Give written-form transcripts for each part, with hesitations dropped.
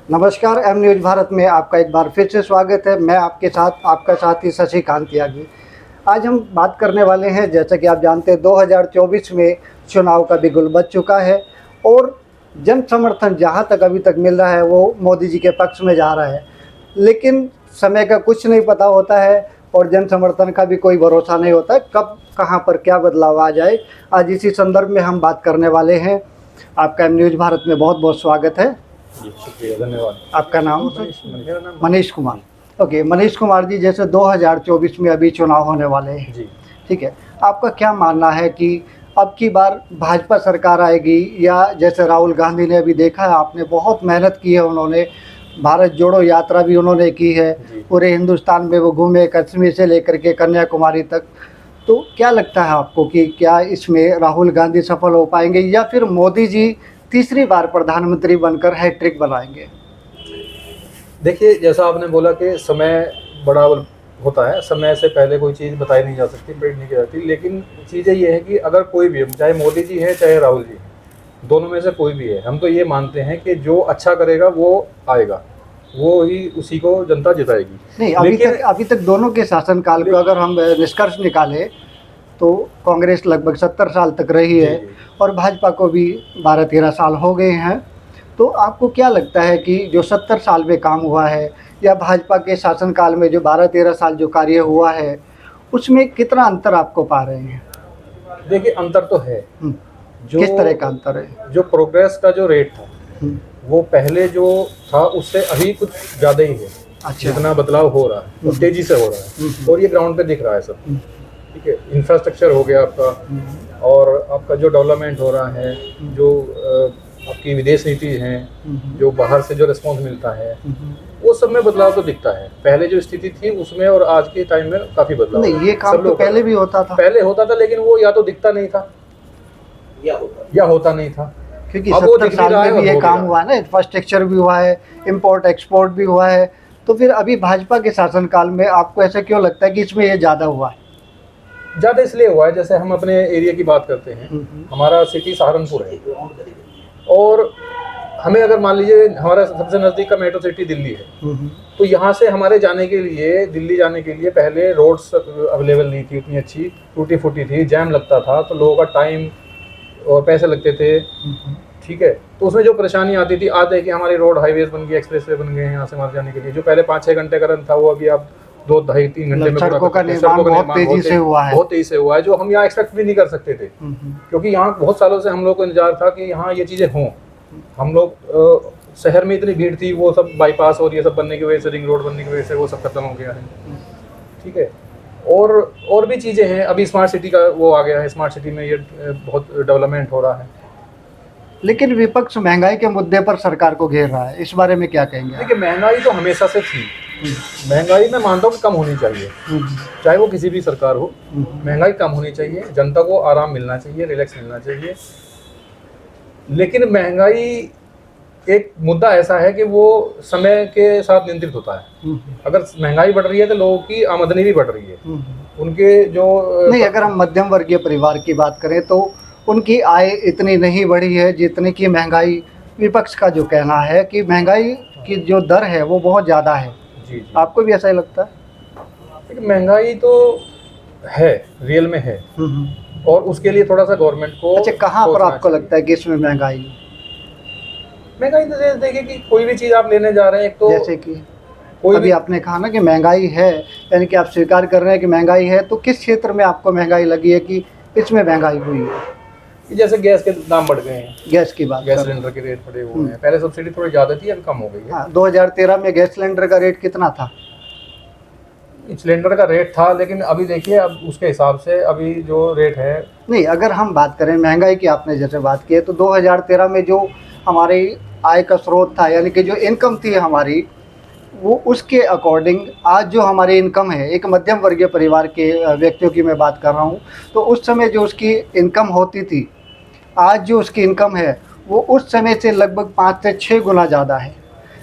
नमस्कार, M news Bharat में आपका एक बार फिर से स्वागत है। मैं आपके साथ आपका साथी शशिकांत त्यागी। आज हम बात करने वाले हैं, जैसा कि आप जानते हैं 2024 में चुनाव का बिगुल बज चुका है और जन समर्थन जहां तक अभी तक मिल रहा है वो मोदी जी के पक्ष में जा रहा है। लेकिन समय का कुछ नहीं पता होता है और जन समर्थन का भी कोई भरोसा नहीं होता है, कब कहां पर क्या बदलाव आ जाए। आज इसी संदर्भ में हम बात करने वाले हैं। आपका एम न्यूज़ भारत में बहुत बहुत स्वागत है। जी शुक्रिया, धन्यवाद। आपका नाम? मेरा नाम मनीष कुमार। ओके मनीष कुमार जी, जैसे 2024 में अभी चुनाव होने वाले हैं, जी। ठीक है, आपका क्या मानना है कि अब की बार भाजपा सरकार आएगी या जैसे राहुल गांधी ने अभी देखा है, आपने बहुत मेहनत की है, उन्होंने भारत जोड़ो यात्रा भी उन्होंने की है, पूरे हिंदुस्तान में वो घूमे, कश्मीर से लेकर के कन्याकुमारी तक। तो क्या लगता है आपको कि क्या इसमें राहुल गांधी सफल हो पाएंगे या फिर मोदी जी तीसरी बार प्रधानमंत्री बनकर हैट्रिक बनाएंगे? देखिए, जैसा आपने बोला कि समय बड़ा होता है, समय से पहले कोई चीज़ बताई नहीं जा सकती, प्रेडिक्ट नहीं की जाती। लेकिन चीज़ें ये है कि अगर कोई भी, चाहे मोदी जी है चाहे राहुल जी, दोनों में से कोई भी है, हम तो ये मानते हैं कि जो अच्छा करेगा वो आएगा, वो ही उसी को जनता जिताएगी। नहीं, अभी तक दोनों के शासनकाल को अगर हम निष्कर्ष निकालें तो कांग्रेस लगभग 70 साल तक रही है और भाजपा को भी 12-13 साल हो गए हैं। तो आपको क्या लगता है कि जो 70 साल में काम हुआ है या भाजपा के शासनकाल में जो 12-13 साल जो कार्य हुआ है, उसमें कितना अंतर आपको पा रहे हैं? देखिए, अंतर तो है। जो किस तरह का अंतर है? जो प्रोग्रेस का जो रेट था वो पहले जो था उससे अभी कुछ ज़्यादा ही है। अच्छा। जितना बदलाव हो रहा है वो तेज़ी से हो रहा है और ये ग्राउंड पे दिख रहा है सब। ठीक है, इंफ्रास्ट्रक्चर हो गया आपका, और आपका जो डेवलपमेंट हो रहा है, जो आपकी विदेश नीति है, जो बाहर से जो रिस्पॉन्स मिलता है, वो सब में बदलाव तो दिखता है। पहले जो स्थिति थी उसमें और आज के टाइम में काफ़ी बदलाव। नहीं, ये काम तो पहले भी होता था। पहले होता था, लेकिन वो या तो दिखता नहीं था या होता नहीं था, क्योंकि 70 साल में भी ये काम हुआ है ना, इंफ्रास्ट्रक्चर भी हुआ है, इंपोर्ट एक्सपोर्ट भी हुआ है। तो फिर अभी भाजपा के शासनकाल में आपको ऐसा क्यों लगता है कि इसमें ये ज़्यादा हुआ है? ज़्यादा इसलिए हुआ है, जैसे हम अपने एरिया की बात करते हैं, हमारा सिटी सहारनपुर है और हमें अगर मान लीजिए हमारा सबसे नज़दीक का मेट्रो सिटी दिल्ली है, तो यहाँ से हमारे जाने के लिए, दिल्ली जाने के लिए पहले रोड्स अवेलेबल नहीं थी, उतनी अच्छी टूटी फूटी थी, जैम लगता था, तो लोगों का टाइम और पैसे लगते थे। ठीक है, तो उसमें जो परेशानी आती थी, आज देखिए हमारी रोड हाईवेज बन गई, एक्सप्रेसवे बन गए हैं यहाँ से वहाँ जाने के लिए। जो पहले 5-6 घंटे का रन था वो अभी आप 2-2.5-3 घंटे में सड़कों का निर्माण बहुत तेजी से हुआ है, जो हम यहाँ एक्सपेक्ट भी नहीं कर सकते थे, क्योंकि यहाँ बहुत सालों से हम लोग को इंतजार था कि यहाँ ये चीज़ें हों। हम लोग शहर में इतनी भीड़ थी, वो सब बाईपास और ये सब बनने की वजह से, रिंग रोड बनने की वजह से वो सब खत्म हो गया है। ठीक है, और भी चीज़ें हैं। अभी स्मार्ट सिटी का वो आ गया है, स्मार्ट सिटी में ये बहुत डेवलपमेंट हो रहा है। लेकिन विपक्ष महंगाई के मुद्दे पर सरकार को घेर रहा है, इस बारे में क्या कहेंगे? देखिए, महंगाई तो हमेशा से थी। महंगाई मैं मानता हूँ कि कम होनी चाहिए, चाहे वो किसी भी सरकार हो। महंगाई कम होनी चाहिए, जनता को आराम मिलना चाहिए, रिलैक्स मिलना चाहिए। लेकिन महंगाई एक मुद्दा ऐसा है कि वो समय के साथ नियंत्रित होता है। अगर महंगाई बढ़ रही है तो लोगों की आमदनी भी बढ़ रही है, उनके जो नहीं, अगर हम मध्यम वर्गीय परिवार की बात करें तो उनकी आय इतनी नहीं बढ़ी है जितनी की महंगाई, विपक्ष का जो कहना है कि महंगाई की जो दर है वो बहुत ज़्यादा है। जी। आपको भी ऐसा ही लगता है? लेकिन महंगाई तो है, रियल में है, और उसके लिए थोड़ा सा गवर्नमेंट को। अच्छा, कहाँ पर आपको लगता है कि इसमें महंगाई तो देखिए कि कोई भी चीज़ आप लेने जा रहे हैं, एक तो जैसे कि अभी आपने कहा ना कि महंगाई है, यानी कि आप स्वीकार कर रहे हैं कि महंगाई है, तो किस क्षेत्र में आपको महंगाई लगी है कि इसमें महंगाई हुई है? जैसे गैस के दाम बढ़ गए हैं, गैस की बात, गैस सिलेंडर के रेट बढ़े हुए हैं। पहले सब्सिडी थोड़ी ज़्यादा थी, अभी कम हो गई है। हाँ, 2013 में गैस सिलेंडर का रेट कितना था? सिलेंडर का रेट था, लेकिन अभी देखिए अब उसके हिसाब से अभी जो रेट है। नहीं, अगर हम बात करें महंगाई की, आपने जैसे बात की है, तो 2013 में जो हमारी आय का स्रोत था, यानी कि जो इनकम थी हमारी, वो उसके अकॉर्डिंग आज जो हमारी इनकम है, एक मध्यम वर्गीय परिवार के व्यक्तियों की मैं बात कर रहा हूँ, तो उस समय जो उसकी इनकम होती थी, आज जो उसकी इनकम है वो उस समय से लगभग 5 से 6 गुना ज़्यादा है।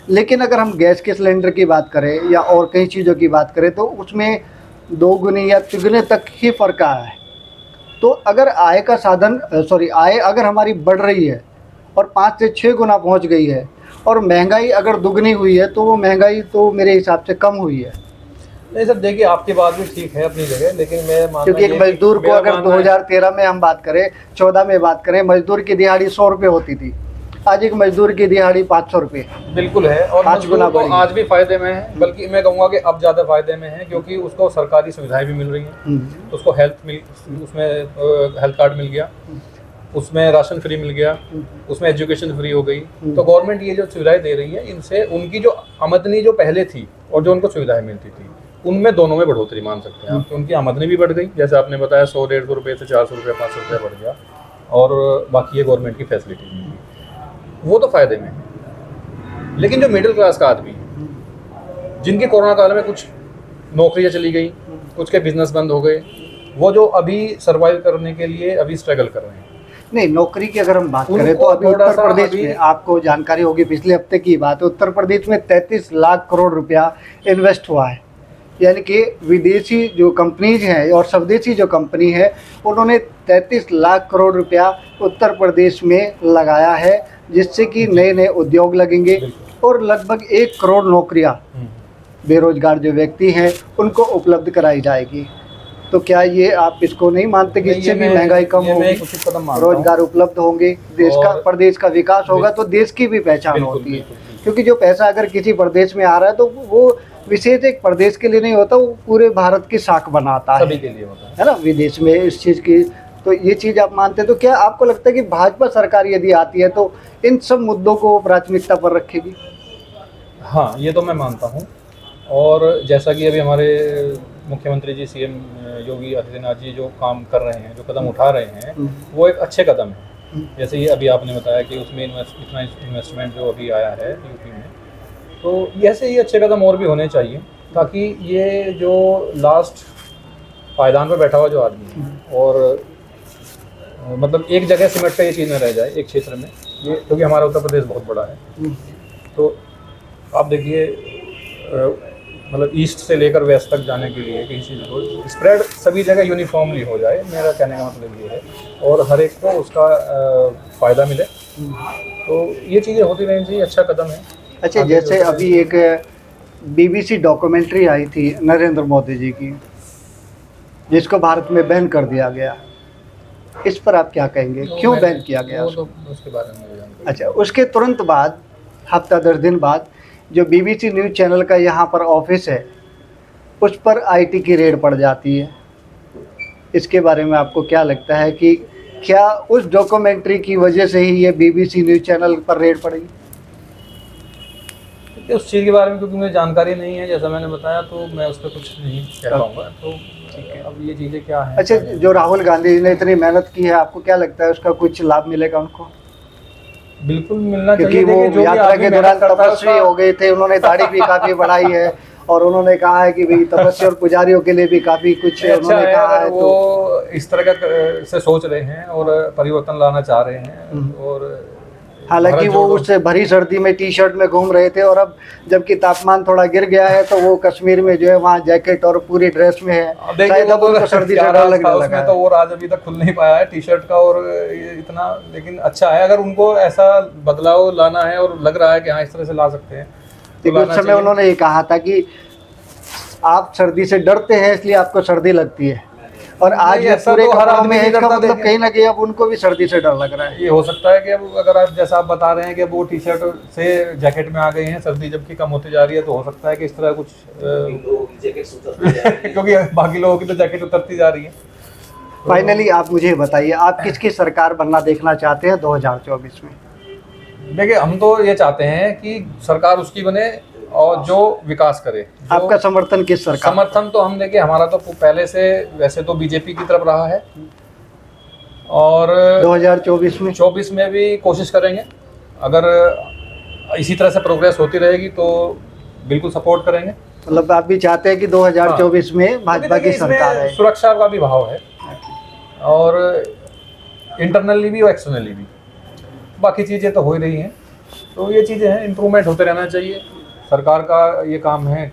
लेकिन अगर हम गैस के सिलेंडर की बात करें या और कई चीज़ों की बात करें तो उसमें 2 गुने या तिगुने तक ही फ़र्क आया है। तो अगर आय अगर हमारी बढ़ रही है और 5 से 6 गुना पहुंच गई है, और महंगाई अगर दुगनी हुई है तो वो महंगाई तो मेरे हिसाब से कम हुई है। नहीं सर, देखिए आपकी बात भी ठीक है अपनी जगह, लेकिन मैं मानना क्योंकि एक ये मजदूर को मेरा अगर मानना है- 2013 में हम बात करें, 14 में बात करें, मजदूर की दिहाड़ी 100 रुपये होती थी, आज एक मजदूर की दिहाड़ी 500 रुपये। बिल्कुल है, और 5 गुना मजदूर तो बढ़ी। आज भी फायदे में है, बल्कि मैं कहूँगा कि अब ज़्यादा फायदे में है, क्योंकि उसको सरकारी सुविधाएं भी मिल रही हैं, उसको उसमें हेल्थ कार्ड मिल गया, उसमें राशन फ्री मिल गया, उसमें एजुकेशन फ्री हो गई। तो गवर्नमेंट ये जो सुविधाएं दे रही है, इनसे उनकी जो आमदनी जो पहले थी और जो उनको सुविधाएं मिलती थी, उनमें दोनों में बढ़ोतरी मान सकते हैं आप, कि उनकी आमदनी भी बढ़ गई, जैसे आपने बताया 100-150 रुपये से 400 रुपये 500 रुपये बढ़ गया, और बाकी ये गवर्नमेंट की फैसिलिटी मिल गई, वो तो फायदे में है। लेकिन जो मिडिल क्लास का आदमी है, जिनकी कोरोना काल में कुछ नौकरियां चली गई, कुछ के बिजनेस बंद हो गए, वो जो अभी सर्वाइव करने के लिए अभी स्ट्रगल कर रहे हैं। नहीं, नौकरी की अगर हम बात करें तो उनको अभी थोड़ा उत्तर सा प्रदेश अभी- में आपको जानकारी होगी, पिछले हफ्ते की बात है, उत्तर प्रदेश में 33 लाख करोड़ रुपया इन्वेस्ट हुआ है। यानी कि विदेशी जो कंपनीज हैं और स्वदेशी जो कंपनी है, उन्होंने 33 लाख करोड़ रुपया उत्तर प्रदेश में लगाया है, जिससे कि नए नए उद्योग लगेंगे और लगभग 1 करोड़ नौकरियां बेरोजगार जो व्यक्ति हैं उनको उपलब्ध कराई जाएगी। तो क्या ये आप इसको नहीं मानते कि नहीं, इससे ये भी मैं- महंगाई कम ये मैं होगी, एक उचित कदम मानता हूं। रोजगार उपलब्ध होंगे, देश का और- प्रदेश का विकास होगा तो देश की भी पहचान बिल्कुल, होती है। बिल्कुल। क्योंकि जो पैसा अगर किसी प्रदेश में आ रहा है तो वो विशेष एक प्रदेश के लिए नहीं होता, वो पूरे भारत की साख बनाता सभी है के लिए होता है। है ना, विदेश में इस चीज़ की। तो ये चीज़ आप मानते हैं, तो क्या आपको लगता है कि भाजपा सरकार यदि आती है तो इन सब मुद्दों को प्राथमिकता पर रखेगी? हाँ, ये तो मैं मानता हूँ। और जैसा कि अभी हमारे मुख्यमंत्री जी, सीएम योगी आदित्यनाथ जी जो काम कर रहे हैं, जो कदम उठा रहे हैं, वो एक अच्छे कदम है। जैसे ये अभी आपने बताया कि उसमें इतना इन्वेस्टमेंट जो अभी आया है यूपी में, तो ऐसे ही अच्छे कदम और भी होने चाहिए, ताकि ये जो लास्ट पायदान पर बैठा हुआ जो आदमी है, और मतलब एक जगह सिमट कर ये चीज़ न रह जाए एक क्षेत्र में, ये क्योंकि हमारा उत्तर प्रदेश बहुत बड़ा है। तो आप देखिए, मतलब ईस्ट से लेकर वेस्ट तक जाने के लिए किसी चीज़ को स्प्रेड सभी जगह यूनिफॉर्मली हो जाए, मेरा कहने का मतलब ये है, और हर एक को उसका फ़ायदा मिले। तो ये चीज़ें होती रहनी चाहिए, अच्छा कदम है। अच्छा, आगे जैसे जो है- अभी एक BBC डॉक्यूमेंट्री आई थी नरेंद्र मोदी जी की, जिसको भारत में बैन कर दिया गया, इस पर आप क्या कहेंगे, वो क्यों मैंने- बैन किया गया वो उसको? तो उसके बारे में मुझे जानकारी अच्छा, उसके तुरंत बाद हफ्ता 10 दिन बाद जो BBC न्यूज़ चैनल का यहाँ पर ऑफिस है, उस पर IT की रेड पड़ जाती है। इसके बारे में आपको क्या लगता है कि क्या उस डॉक्यूमेंट्री की वजह से ही ये BBC न्यूज़ चैनल पर रेड पड़ी? नहीं। उस चीज़ के बारे में क्योंकि मुझे जानकारी नहीं है, जैसा मैंने बताया, तो मैं उस पर कुछ नहीं कह पाऊँगा। तो ठीक है, अब ये चीज़ें क्या है। अच्छा, जो राहुल गांधी जी ने इतनी मेहनत की है, आपको क्या लगता है उसका कुछ लाभ मिलेगा उनको? बिल्कुल मिलना क्योंकि चाहिए। वो देखिए, जो भी यात्रा आदमी के दौरान मेहनत करता है तपस्वी उसका- हो गए थे, उन्होंने दाढ़ी भी काफी बढ़ाई है, और उन्होंने कहा है कि भाई तपस्वी और पुजारियों के लिए भी काफी कुछ अच्छा उन्होंने है कहा अगर है। वो तो इस तरह का से सोच रहे हैं और परिवर्तन लाना चाह रहे हैं। और हालांकि भारत वो जोड़ो- उस भरी सर्दी में T-शर्ट में घूम रहे थे, और अब जबकि तापमान थोड़ा गिर गया है तो वो कश्मीर में जो है वहाँ जैकेट और पूरी ड्रेस में है। अब देखिए, शायद वो अब उनको सर्दी से क्या डर राज लगने था लगा उसमें, है। तो वो राज अभी तक खुल नहीं पाया है टी-शर्ट का, और ये इतना, लेकिन अच्छा है अगर उनको ऐसा बदलाव लाना है और लग रहा है कि हाँ इस तरह से ला सकते हैं, तो लेकिन उस लाना समय चाहिए। उन्होंने ये कहा था कि आप सर्दी से डरते हैं इसलिए आपको सर्दी लगती है, और आज नहीं, ये ऐसा पूरे तो हर कपड़ों आदमी में है, नहीं इसका करता, मतलब देखिए। कहीं ना कहीं अब उनको भी सर्दी से डर लग रहा है। ये हो सकता है कि अब अगर आप जैसा आप बता रहे हैं कि अब वो टी-शर्ट से जैकेट में आ गए हैं, सर्दी जबकि कम होती जा रही है, तो हो सकता है कि इस तरह कुछ क्योंकि बाकी लोगों की तो जैकेट उतरती जा रही है। फाइनली आप मुझे बताइए, आप किसकी सरकार बनना देखना चाहते हैं 2024 में? देखिए, हम तो ये चाहते हैं कि सरकार उसकी बने और जो विकास करे। जो आपका समर्थन किस सरकार? समर्थन तो हम देखिए, हमारा तो पहले से वैसे तो बीजेपी की तरफ रहा है, और 2024 में 24 में भी कोशिश करेंगे। अगर इसी तरह से प्रोग्रेस होती रहेगी तो बिल्कुल सपोर्ट करेंगे। मतलब आप भी चाहते हैं कि 2024 में भाजपा क्योंकि की इसमें सरकार है? सुरक्षा का भी भाव है, और इंटरनली भी और एक्सटर्नली भी, बाकी चीज़ें तो हो ही रही हैं। तो ये चीज़ें हैं, इम्प्रूवमेंट होते रहना चाहिए, सरकार का ये काम है।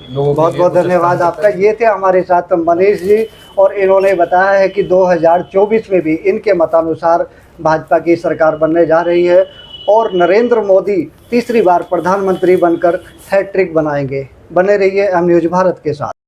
लोगों बहुत बहुत धन्यवाद आपका। ये थे हमारे साथ मनीष जी, और इन्होंने बताया है कि 2024 में भी इनके मतानुसार भाजपा की सरकार बनने जा रही है, और नरेंद्र मोदी तीसरी बार प्रधानमंत्री बनकर हैट्रिक बनाएंगे। बने रहिए एम न्यूज़ भारत के साथ।